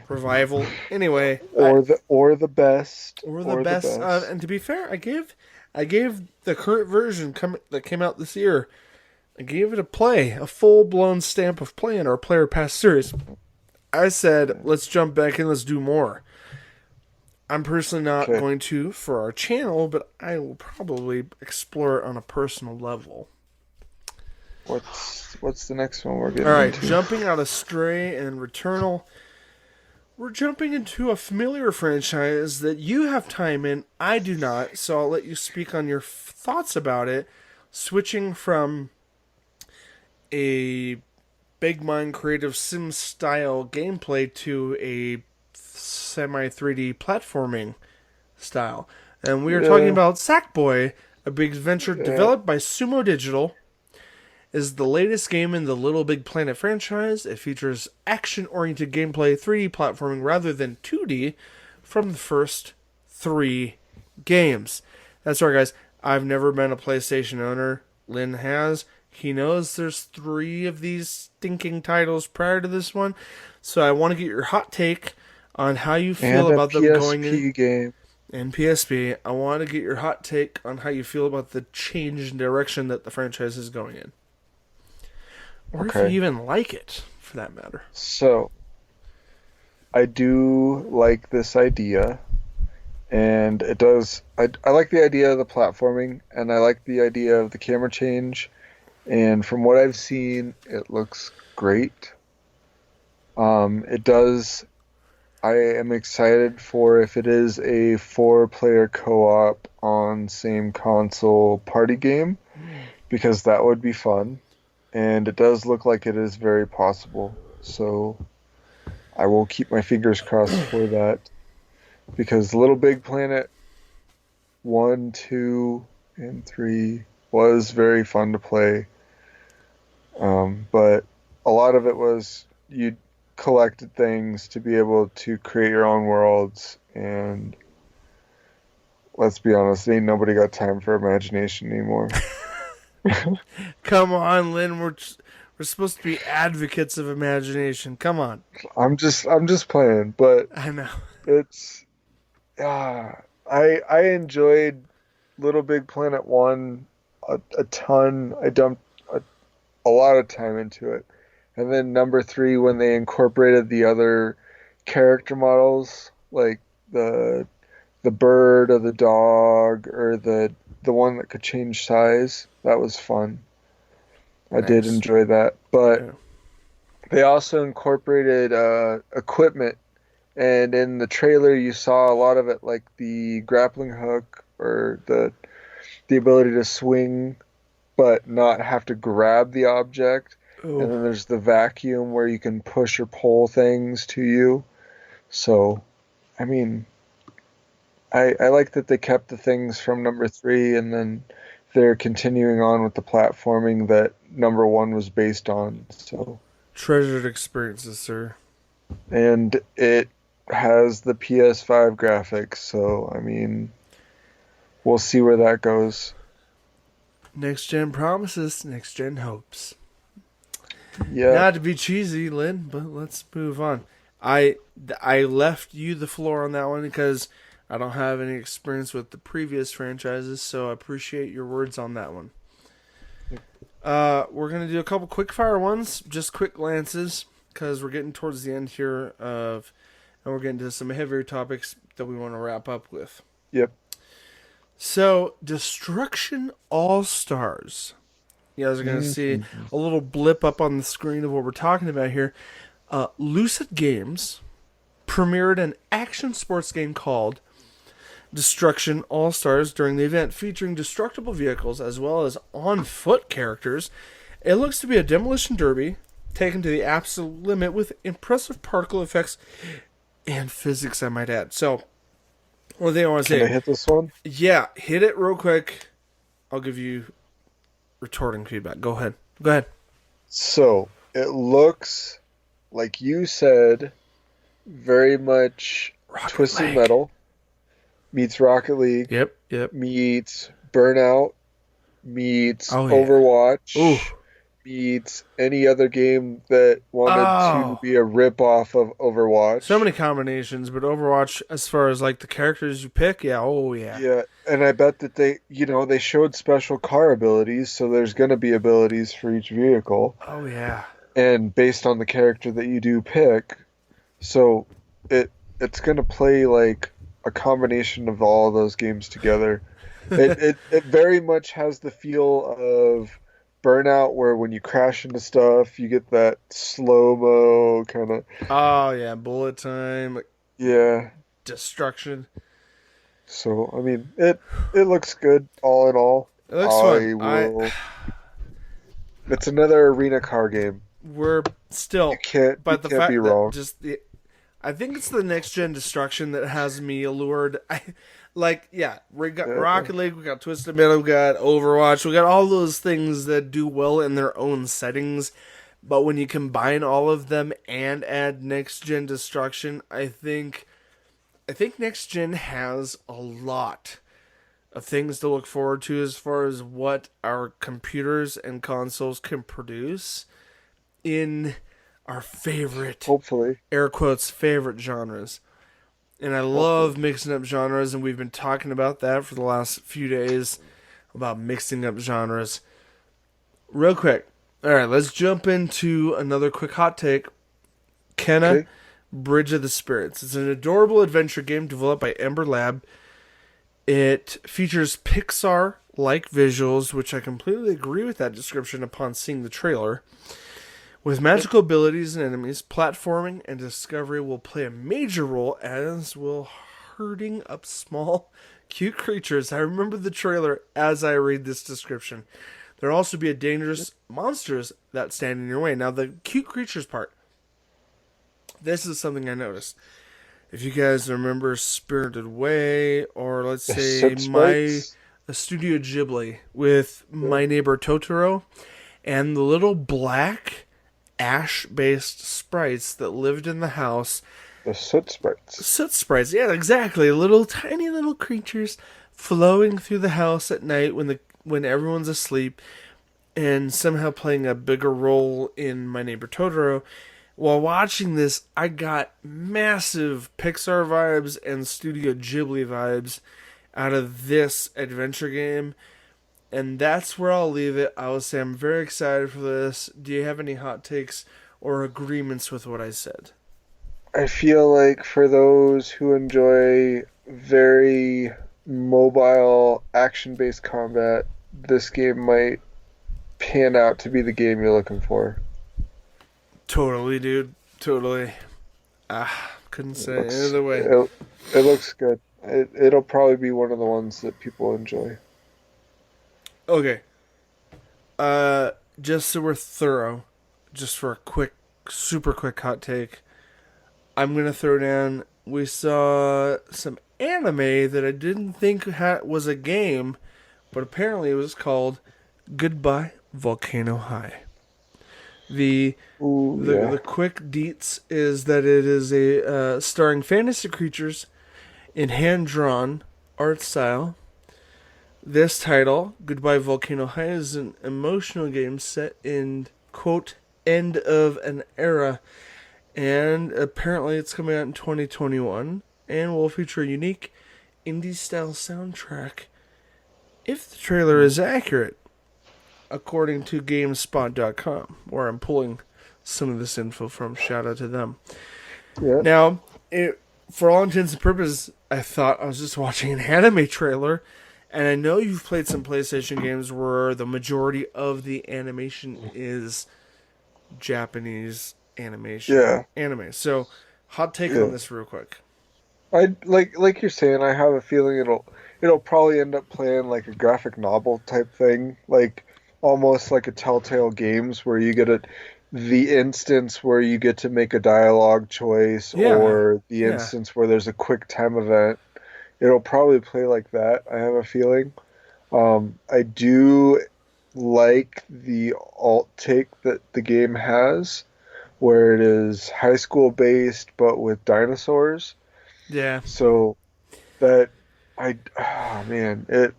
Speaker 1: revival. Anyway,
Speaker 2: Or the best.
Speaker 1: or the
Speaker 2: Or the
Speaker 1: best.
Speaker 2: best.
Speaker 1: And to be fair, I gave the current version that came out this year. I gave it a full blown stamp of play in our Player Pass series. I said, let's jump back in, let's do more. I'm personally not
Speaker 2: Okay.
Speaker 1: going to for our channel, but I will probably explore it on a personal level.
Speaker 2: What's the next one we're
Speaker 1: All
Speaker 2: getting
Speaker 1: right,
Speaker 2: into?
Speaker 1: jumping out of Stray and Returnal, we're jumping into a familiar franchise that you have time in, I do not, so I'll let you speak on your thoughts about it. Switching from a big mind creative sim style gameplay to a semi 3D platforming style. And we are talking
Speaker 2: Yeah.
Speaker 1: about Sackboy, a big venture
Speaker 2: Yeah.
Speaker 1: developed by Sumo Digital. Is the latest game in the Little Big Planet franchise. It features action-oriented gameplay, 3D platforming rather than 2D from the first 3 games. That's right, guys. I've never been a PlayStation owner. Lynn has. He knows there's 3 of these stinking titles prior to this one. So I want to get your hot take on how you feel
Speaker 2: And a
Speaker 1: about them going in.
Speaker 2: PSP game.
Speaker 1: And PSP, I want to get your hot take on how you feel about the change in direction that the franchise is going in. Or if you
Speaker 2: Okay.
Speaker 1: even like it, for that matter.
Speaker 2: So, I do like this idea, and it does. I like the idea of the platforming, and I like the idea of the camera change. And from what I've seen, it looks great. It does. I am excited for if it is a 4-player co-op on same console party game, because that would be fun. And it does look like it is very possible. So I will keep my fingers crossed for that. Because Little Big Planet 1, 2, and 3 was very fun to play. But a lot of it was you collected things to be able to create your own worlds. And let's be honest, ain't nobody got time for imagination anymore.
Speaker 1: Come on, Lynn. We're supposed to be advocates of imagination. Come on.
Speaker 2: I'm just playing, but
Speaker 1: I know.
Speaker 2: it's I enjoyed Little Big Planet 1 a ton. I dumped a lot of time into it. And then number 3 when they incorporated the other character models like the bird or the dog or the one that could change size, that was fun. I did
Speaker 1: Nice.
Speaker 2: enjoy that. But
Speaker 1: Yeah.
Speaker 2: they also incorporated equipment, and in the trailer you saw a lot of it, like the grappling hook or the ability to swing but not have to grab the object. And
Speaker 1: Oh,
Speaker 2: then there's the vacuum where you can push or pull things to you. So, I mean, I like that they kept the things from number 3 and then they're continuing on with the platforming that number 1 was based on. So,
Speaker 1: treasured experiences, sir.
Speaker 2: and it has the PS5 graphics. So, I mean, we'll see where that goes.
Speaker 1: Next gen promises, next gen hopes.
Speaker 2: Yeah.
Speaker 1: Not to be cheesy, Lynn, but let's move on. I left you the floor on that one because I don't have any experience with the previous franchises, so I appreciate your words on that one. We're gonna do a couple quick fire ones, just quick glances, because we're getting towards the end here and we're getting to some heavier topics that we want to wrap up with.
Speaker 2: Yep.
Speaker 1: So, Destruction All Stars. You guys are going to see
Speaker 2: Mhm.
Speaker 1: a little blip up on the screen of what we're talking about here. Lucid Games premiered an action sports game called Destruction All Stars during the event, featuring destructible vehicles as well as on-foot characters. It looks to be a demolition derby taken to the absolute limit with impressive particle effects and physics, I might add. So, one thing I want to
Speaker 2: Can I
Speaker 1: say,
Speaker 2: hit this one?
Speaker 1: yeah, hit it real quick. I'll give you retorting feedback. Go ahead.
Speaker 2: So, it looks like you said very much
Speaker 1: Rocket
Speaker 2: Twisted
Speaker 1: League.
Speaker 2: Metal meets Rocket League
Speaker 1: Yep, yep.
Speaker 2: meets Burnout meets
Speaker 1: Oh yeah. Ooh.
Speaker 2: Overwatch meets any other game that wanted to
Speaker 1: Oh.
Speaker 2: be a rip-off of
Speaker 1: So
Speaker 2: Overwatch.
Speaker 1: many combinations, but Overwatch, as far as like the characters you pick, yeah, oh yeah.
Speaker 2: Yeah, and I bet that they showed special car abilities, so there's going to be abilities for each vehicle,
Speaker 1: Oh yeah.
Speaker 2: and based on the character that you do pick, so it it's going to play like a combination of all of those games together. It very much has the feel of Burnout, where when you crash into stuff, you get that slow-mo kind of,
Speaker 1: Oh yeah, bullet time,
Speaker 2: yeah.
Speaker 1: destruction.
Speaker 2: So I mean, it looks good all in all.
Speaker 1: It looks fun.
Speaker 2: I
Speaker 1: I
Speaker 2: will. It's another arena car game.
Speaker 1: we're
Speaker 2: You
Speaker 1: still,
Speaker 2: can't you
Speaker 1: but the
Speaker 2: can't be
Speaker 1: fact that
Speaker 2: wrong.
Speaker 1: just the, I think it's the next gen destruction that has me allured. Like yeah, we got
Speaker 2: Uh,
Speaker 1: Rocket League, we got Twisted Metal, we got Overwatch, we got all those things that do well in their own settings. But when you combine all of them and add next gen destruction, I think next gen has a lot of things to look forward to as far as what our computers and consoles can produce in our favorite,
Speaker 2: hopefully,
Speaker 1: air quotes, favorite genres. And I
Speaker 2: hopefully.
Speaker 1: love mixing up genres, and we've been talking about that for the last few days about mixing up genres. Real quick. All right, let's jump into another quick hot take. Kenna
Speaker 2: Okay.
Speaker 1: Bridge of the Spirits. It's an adorable adventure game developed by Ember Lab. It features Pixar like visuals, which I completely agree with that description upon seeing the trailer. With magical abilities and enemies, platforming and discovery will play a major role, as will herding up small, cute creatures. I remember the trailer as I read this description. There'll also be a dangerous monsters that stand in your way. Now, the cute creatures part, this is something I noticed. If you guys remember Spirited Away, or let's
Speaker 2: The
Speaker 1: say
Speaker 2: soot
Speaker 1: my
Speaker 2: sprites.
Speaker 1: Studio Ghibli with
Speaker 2: Yeah.
Speaker 1: My Neighbor Totoro, and the little black ash-based sprites that lived in the house,
Speaker 2: The soot sprites.
Speaker 1: soot sprites, yeah, exactly, little tiny little creatures flowing through the house at night when everyone's asleep, and somehow playing a bigger role in My Neighbor Totoro. While watching this, I got massive Pixar vibes and Studio Ghibli vibes out of this adventure game, and that's where I'll leave it. I will say I'm very excited for this. Do you have any hot takes or agreements with what I said?
Speaker 2: I feel like for those who enjoy very mobile action-based combat, this game might pan out to be the game you're looking for.
Speaker 1: Totally, dude. Totally. Couldn't
Speaker 2: It
Speaker 1: say it any
Speaker 2: looks
Speaker 1: other way.
Speaker 2: it, it looks good. It'll probably be one of the ones that people enjoy.
Speaker 1: Okay. Just so we're thorough, just for a quick, super quick hot take, I'm gonna throw down. We saw some anime that I didn't think was a game, but apparently it was called Goodbye Volcano High. The
Speaker 2: Ooh,
Speaker 1: the
Speaker 2: yeah.
Speaker 1: quick deets is that it is a starring fantasy creatures in hand drawn art style. This title, Goodbye Volcano High, is an emotional game set in quote end of an era, and apparently it's coming out in 2021 and will feature a unique indie style soundtrack if the trailer is accurate, according to GameSpot.com, where I'm pulling some of this info from. Shout out to them.
Speaker 2: Yeah.
Speaker 1: Now, for all intents and purposes, I thought I was just watching an anime trailer, and I know you've played some PlayStation games where the majority of the animation is Japanese animation.
Speaker 2: Yeah.
Speaker 1: Anime. So, hot take on
Speaker 2: Yeah.
Speaker 1: this real quick.
Speaker 2: I like you're saying, I have a feeling it'll probably end up playing like a graphic novel type thing, like almost like a Telltale Games where you get the instance where you get to make a dialogue choice
Speaker 1: Yeah.
Speaker 2: or the
Speaker 1: Yeah.
Speaker 2: instance where there's a quick time event. It'll probably play like that, I have a feeling. I do like the alt take that the game has, where it is high school based but with dinosaurs.
Speaker 1: Yeah.
Speaker 2: So that oh man, it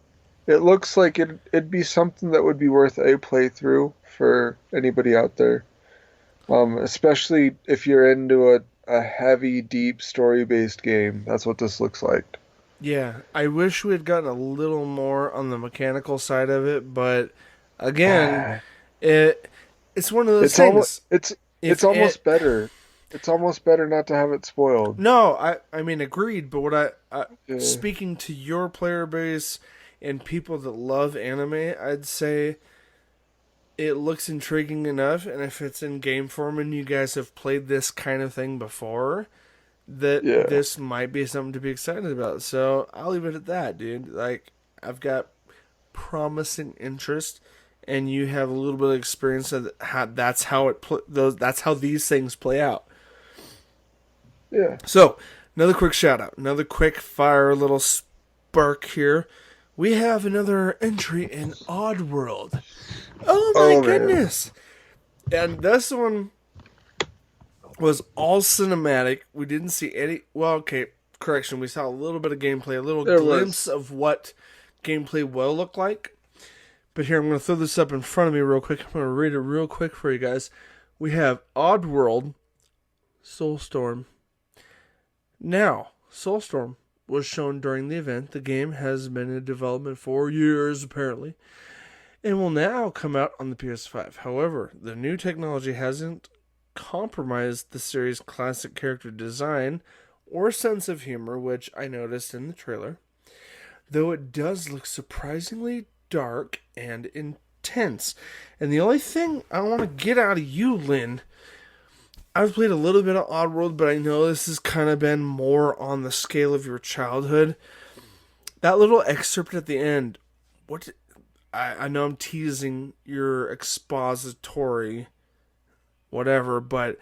Speaker 2: looks like it'd be something that would be worth a playthrough for anybody out there. Especially if you're into a heavy, deep story-based game. That's what this looks like.
Speaker 1: Yeah. I wish we had gotten a little more on the mechanical side of it, but again, it it's one of those
Speaker 2: It's almost
Speaker 1: things.
Speaker 2: it's
Speaker 1: If it
Speaker 2: almost better. It's almost better not to have it spoiled.
Speaker 1: No, I mean agreed, but what
Speaker 2: Yeah,
Speaker 1: speaking to your player base and people that love anime, I'd say it looks intriguing enough, and if it's in game form and you guys have played this kind of thing before, that
Speaker 2: yeah,
Speaker 1: this might be something to be excited about. So I'll leave it at that, dude. Like, I've got promising interest, and you have a little bit of experience of how that's how that's how these things play out.
Speaker 2: yeah.
Speaker 1: So another quick shout out, another quick fire little spark here. We have another entry in Oddworld. Oh my
Speaker 2: Oh man.
Speaker 1: goodness! And this one was all cinematic. We didn't see any. Well, okay, correction. We saw a little bit of gameplay, a little
Speaker 2: There
Speaker 1: glimpse
Speaker 2: was.
Speaker 1: of what gameplay will look like. But here, I'm going to throw this up in front of me real quick. I'm going to read it real quick for you guys. We have Oddworld, Soulstorm. Now, Soulstorm was shown during the event. The game has been in development for years, apparently, and will now come out on the PS5. However, the new technology hasn't compromised the series' classic character design or sense of humor, which I noticed in the trailer, though it does look surprisingly dark and intense. And the only thing I want to get out of you, Lynn, I've played a little bit of Oddworld, but I know this has kind of been more on the scale of your childhood. That little excerpt at the end, what? I know I'm teasing your expository, whatever, but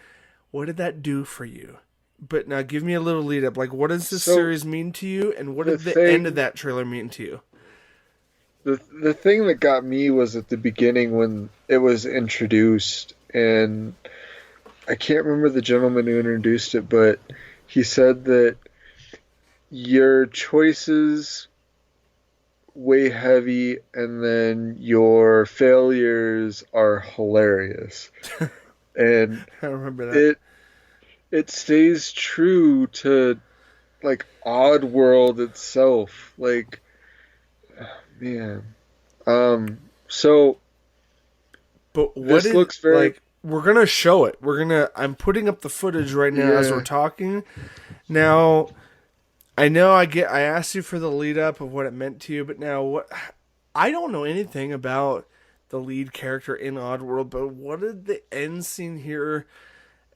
Speaker 1: what did that do for you? But now give me a little lead up. Like, what does this
Speaker 2: So
Speaker 1: series mean to you, and what
Speaker 2: the
Speaker 1: did the end of
Speaker 2: thing
Speaker 1: that trailer mean to you?
Speaker 2: the thing that got me was at the beginning when it was introduced, and I can't remember the gentleman who introduced it, but he said that your choices weigh heavy and then your failures are hilarious. And
Speaker 1: I remember that.
Speaker 2: it stays true to like Oddworld itself. Like man. So
Speaker 1: But what
Speaker 2: this
Speaker 1: did,
Speaker 2: looks very
Speaker 1: like, we're gonna show it. I'm putting up the footage right now as we're
Speaker 2: yeah.
Speaker 1: talking. Now, I know I asked you for the lead up of what it meant to you, but now what? I don't know anything about the lead character in Oddworld, but what did the end scene here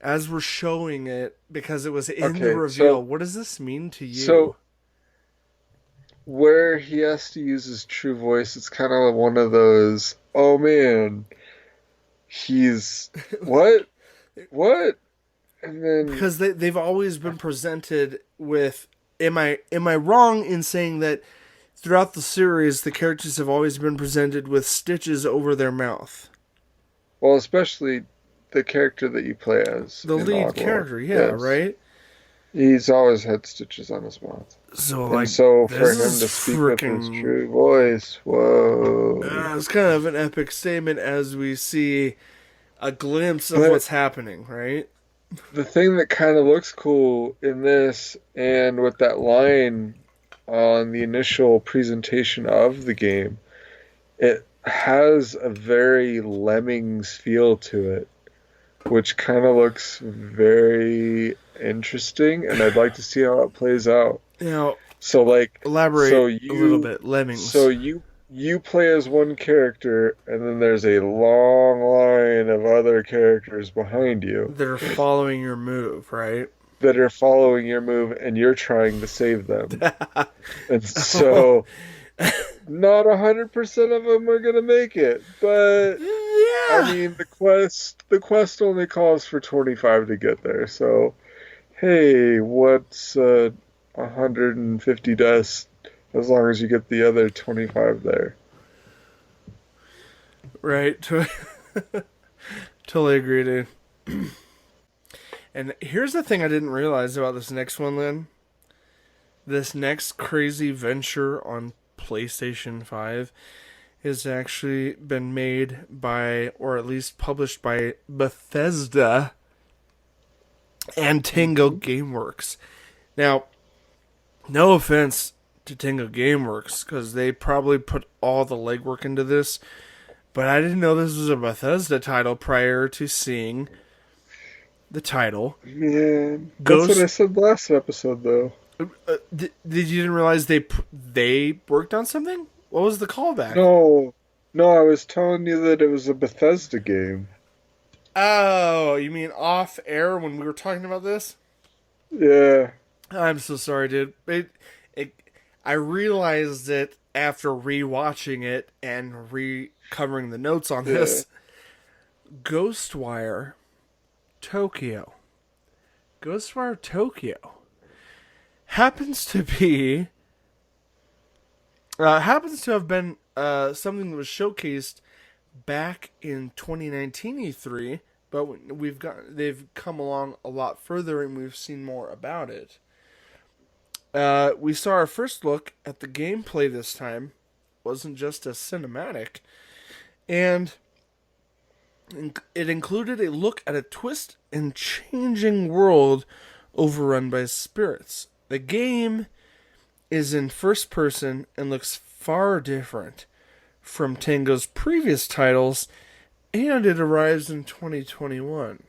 Speaker 1: as we're showing it, because it was in the
Speaker 2: Okay,
Speaker 1: reveal? What does this mean to you?
Speaker 2: so where he has to use his true voice, it's kind of one of those, oh man, he's what? What? And then
Speaker 1: Because they've always been presented with. Am I wrong in saying that throughout the series the characters have always been presented with stitches over their mouth?
Speaker 2: well, especially the character that you play as
Speaker 1: The
Speaker 2: in
Speaker 1: lead
Speaker 2: Oddworld.
Speaker 1: character, yeah,
Speaker 2: Yes.
Speaker 1: right?
Speaker 2: He's always had stitches on his mouth.
Speaker 1: So,
Speaker 2: And
Speaker 1: like,
Speaker 2: so for
Speaker 1: this
Speaker 2: him
Speaker 1: is
Speaker 2: to speak with his
Speaker 1: freaking.
Speaker 2: true voice, whoa.
Speaker 1: It's kind of an epic statement as we see a glimpse of
Speaker 2: But
Speaker 1: what's happening, right?
Speaker 2: the thing that kind of looks cool in this and with that line on the initial presentation of the game, it has a very Lemmings feel to it, which kind of looks very interesting, and I'd like to see how it plays out.
Speaker 1: Now,
Speaker 2: So like, so
Speaker 1: elaborate a little
Speaker 2: you,
Speaker 1: bit. Lemmings.
Speaker 2: so you play as one character, and then there's a long line of other characters behind you
Speaker 1: That are following your move, right?
Speaker 2: that are following your move, and you're trying to save them. And so, not 100% of them are gonna make it, but I
Speaker 1: Yeah.
Speaker 2: mean, the quest only calls for 25 to get there. So, hey, what's 150 deaths as long as you get the other 25 there?
Speaker 1: Right. Totally agree, dude. And here's the thing I didn't realize about this next one, Lynn. This next crazy venture on PlayStation 5 has actually been made by, or at least published by, Bethesda and Tango Gameworks. Now, no offense to Tango Gameworks, because they probably put all the legwork into this, but I didn't know this was a Bethesda title prior to seeing the title.
Speaker 2: Man, that's what I said last episode, though.
Speaker 1: Did you didn't realize they worked on something? What was the callback?
Speaker 2: No, I was telling you that it was a Bethesda game.
Speaker 1: Oh, you mean off air when we were talking about this?
Speaker 2: Yeah.
Speaker 1: I'm so sorry, dude. I realized it after rewatching it and recovering the notes on this. Ghostwire Tokyo. Ghostwire Tokyo happens to have been something that was showcased back in 2019 E3, but they've come along a lot further and we've seen more about it. We saw our first look at the gameplay this time. It wasn't just a cinematic, and it included a look at a twist and changing world overrun by spirits. The game is in first person and looks far different from Tango's previous titles, and it arrives in 2021.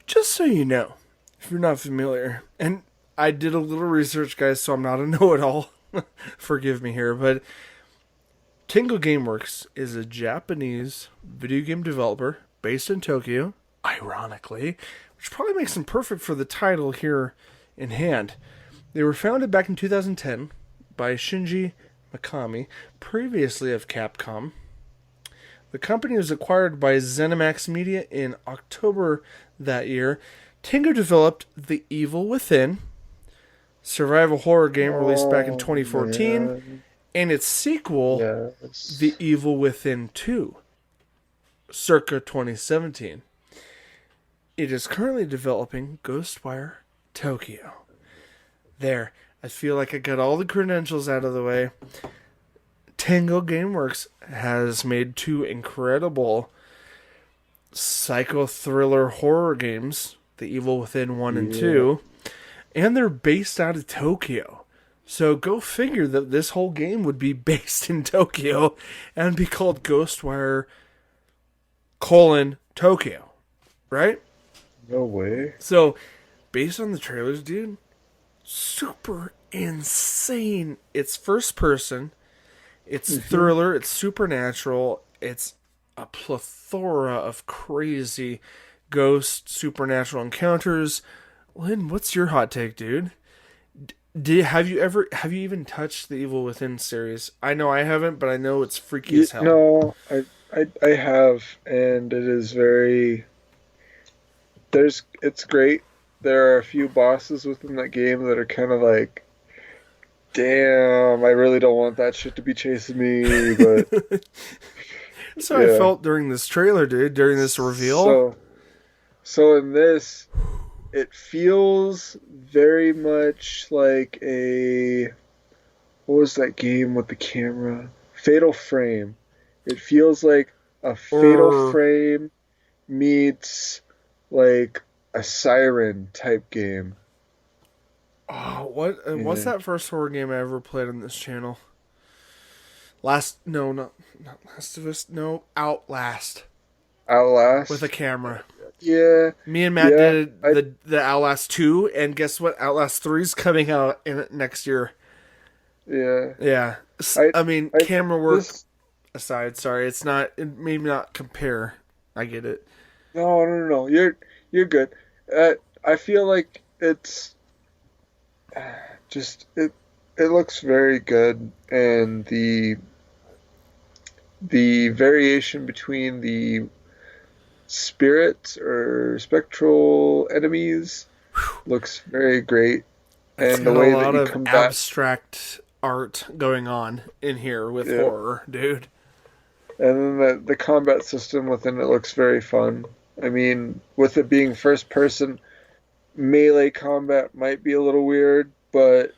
Speaker 1: Just so you know, if you're not familiar, and I did a little research, guys, so I'm not a know-it-all. Forgive me here, but Tango Gameworks is a Japanese video game developer based in Tokyo, ironically, which probably makes them perfect for the title here in hand. They were founded back in 2010 by Shinji Mikami, previously of Capcom. The company was acquired by ZeniMax Media in October that year. Tango developed The Evil Within, survival horror game released back in 2014, man. And its sequel, The Evil Within 2, circa 2017. It is currently developing Ghostwire Tokyo. There, I feel like I got all the credentials out of the way. Tango Gameworks has made 2 incredible psycho thriller horror games, The Evil Within 1 and 2, and they're based out of Tokyo. So go figure that this whole game would be based in Tokyo and be called Ghostwire Tokyo, right?
Speaker 2: No way.
Speaker 1: So, based on the trailers, dude, super insane. It's first person, it's thriller, it's supernatural, it's a plethora of crazy ghost supernatural encounters. Lynn, what's your hot take, dude? Have you even touched the Evil Within series? I know I haven't, but I know it's freaky as hell.
Speaker 2: No, I have, and it is very. It's great. There are a few bosses within that game that are kind of like, damn, I really don't want that shit to be chasing me, but.
Speaker 1: So I felt during this trailer, dude, during this reveal.
Speaker 2: So in this, it feels very much like what was that game with the camera? Fatal Frame. It feels like a Fatal Frame meets like a Siren type game.
Speaker 1: Oh, what's that first horror game I ever played on this channel? Not Last of Us. No, Outlast.
Speaker 2: Outlast?
Speaker 1: With a camera.
Speaker 2: Yeah.
Speaker 1: Me and Matt did the Outlast 2, and guess what? Outlast 3 is coming out next year.
Speaker 2: Yeah.
Speaker 1: Yeah. Camera work aside, sorry, it's not. It may not compare. I get it.
Speaker 2: No. You're good. I feel like it's just it looks very good, and the variation between the spirits or spectral enemies looks very great, and the way that you combat
Speaker 1: abstract art going on in here with horror, dude.
Speaker 2: And then the combat system within it looks very fun. I mean, with it being first person, melee combat might be a little weird, but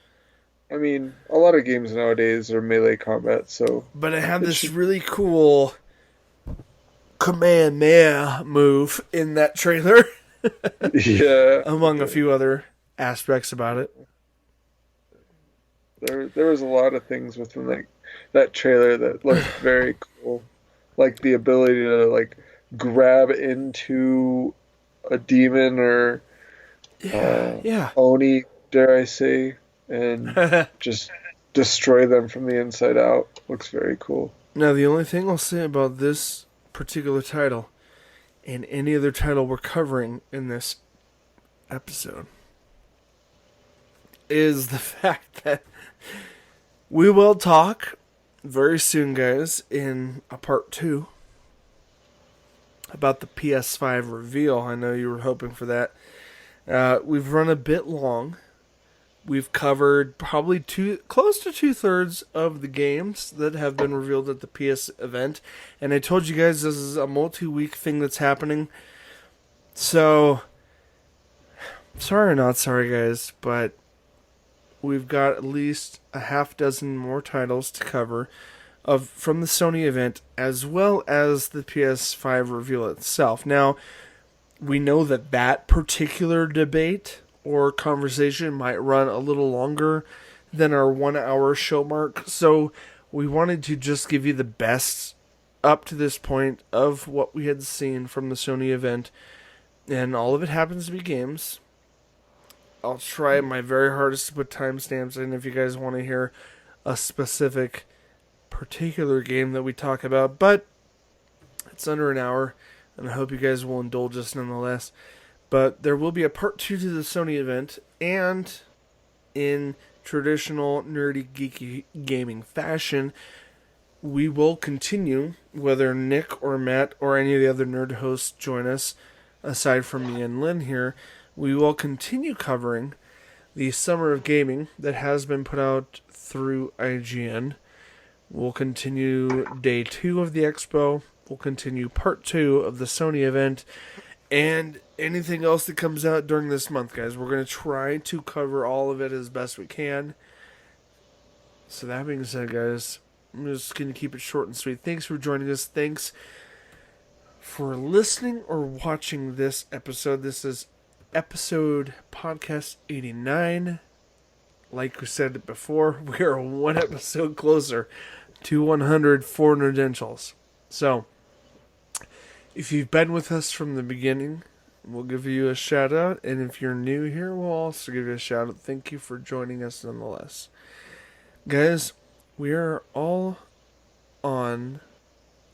Speaker 2: I mean, a lot of games nowadays are melee combat, so
Speaker 1: But it had
Speaker 2: it
Speaker 1: this
Speaker 2: should.
Speaker 1: really cool Kamehameha move in that trailer,
Speaker 2: Yeah,
Speaker 1: among a few other aspects about it.
Speaker 2: there was a lot of things within that trailer that looked very cool, like the ability to like grab into a demon or
Speaker 1: Yeah, yeah.
Speaker 2: Oni, dare I say, and just destroy them from the inside out. Looks very cool.
Speaker 1: Now, the only thing I'll say about this particular title and any other title we're covering in this episode is the fact that we will talk very soon, guys, in a part 2 about the PS5 reveal. I know you were hoping for that. We've run a bit long. We've covered probably close to 2/3 of the games that have been revealed at the PS event. And I told you guys this is a multi-week thing that's happening. So, sorry or not sorry, guys, but we've got at least a half dozen more titles to cover from the Sony event, as well as the PS5 reveal itself. Now, we know that particular debate or conversation might run a little longer than our 1 hour show mark. So we wanted to just give you the best up to this point of what we had seen from the Sony event. And all of it happens to be games. I'll try my very hardest to put timestamps in if you guys want to hear a specific particular game that we talk about. But it's under an hour, and I hope you guys will indulge us nonetheless. But there will be a part 2 to the Sony event, and in traditional nerdy, geeky gaming fashion, we will continue, whether Nick or Matt or any of the other nerd hosts join us, aside from me and Lynn here, we will continue covering the Summer of Gaming that has been put out through IGN. We'll continue day 2 of the expo. We'll continue part 2 of the Sony event. And anything else that comes out during this month, guys. We're going to try to cover all of it as best we can. So that being said, guys, I'm just going to keep it short and sweet. Thanks for joining us. Thanks for listening or watching this episode. This is episode podcast 89. Like we said before, we are one episode closer to 100 for Nerdentials. So, if you've been with us from the beginning, we'll give you a shout out. And if you're new here, we'll also give you a shout out. Thank you for joining us nonetheless. Guys, we are all on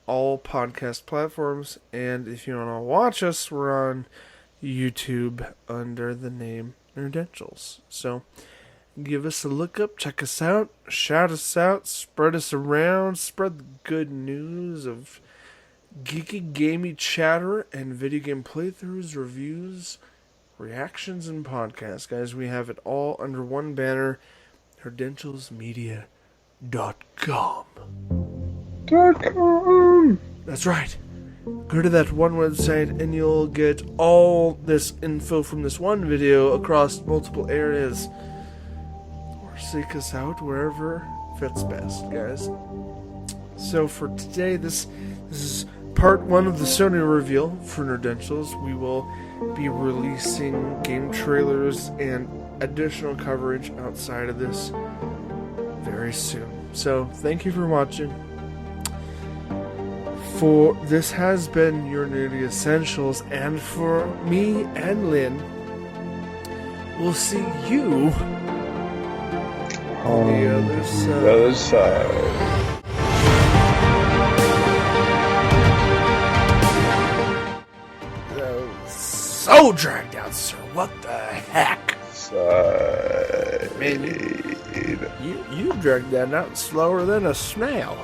Speaker 1: all podcast platforms. And if you want to watch us, we're on YouTube under the name Nerdentials. So, give us a look up, check us out, shout us out, spread us around, spread the good news of geeky, gamey chatter and video game playthroughs, reviews, reactions, and podcasts. Guys, we have it all under one banner, nerdentialsmedia.com. That's right. Go to that one website and you'll get all this info from this one video across multiple areas. Or seek us out wherever fits best, guys. So for today, this is part 1 of the Sony reveal for Nerdentials. We will be releasing game trailers and additional coverage outside of this very soon. So thank you for watching. For this has been your Nerdy Essentials, and for me and Lynn, we'll see you on the other side.
Speaker 2: The other side.
Speaker 1: So dragged out, sir. What the heck?
Speaker 2: Side.
Speaker 1: Man, you dragged that out slower than a snail.